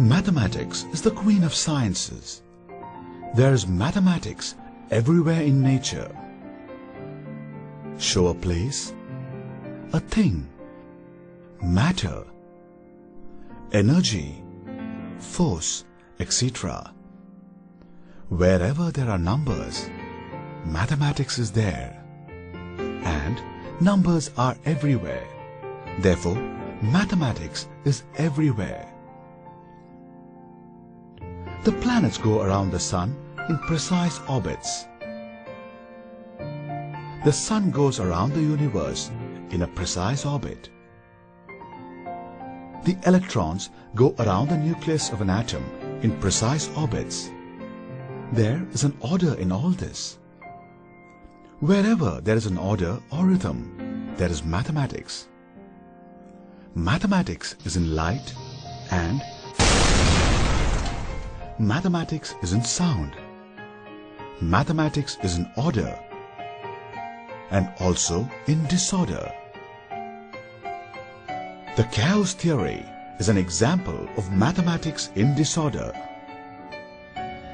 Mathematics is the queen of sciences. There is mathematics everywhere in nature. Show a place, a thing, matter, energy, force, etc. Wherever there are numbers, mathematics is there. And numbers are everywhere. Therefore, mathematics is everywhere. The planets go around the sun in precise orbits. The sun goes around the universe in a precise orbit. The electrons go around the nucleus of an atom in precise orbits. There is an order in all this. Wherever there is an order or rhythm, there is mathematics. Mathematics is in light, and mathematics is in sound. Mathematics is in order and also in disorder. The chaos theory is an example of mathematics in disorder.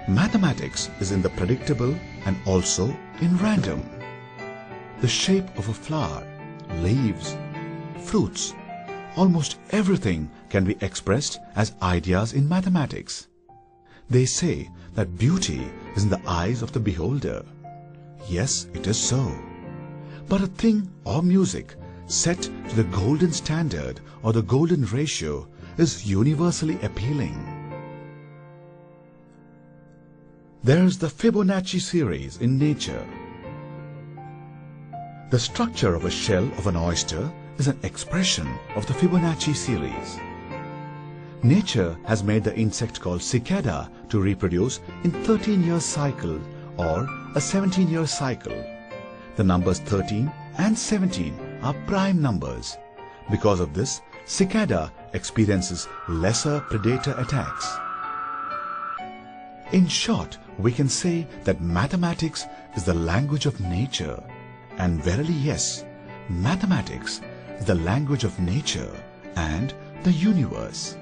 Mathematics is in the predictable and also in random. The shape of a flower, leaves, fruits, almost everything can be expressed as ideas in mathematics. They say that beauty is in the eyes of the beholder. Yes, it is so. But a thing or music set to the golden standard or the golden ratio is universally appealing. There is the Fibonacci series in nature. The structure of a shell of an oyster is an expression of the Fibonacci series. Nature has made the insect called cicada to reproduce in 13-year cycle or a 17-year cycle. The numbers 13 and 17 are prime numbers. Because of this, cicada experiences lesser predator attacks. In short, we can say that mathematics is the language of nature. And verily yes, mathematics is the language of nature and the universe.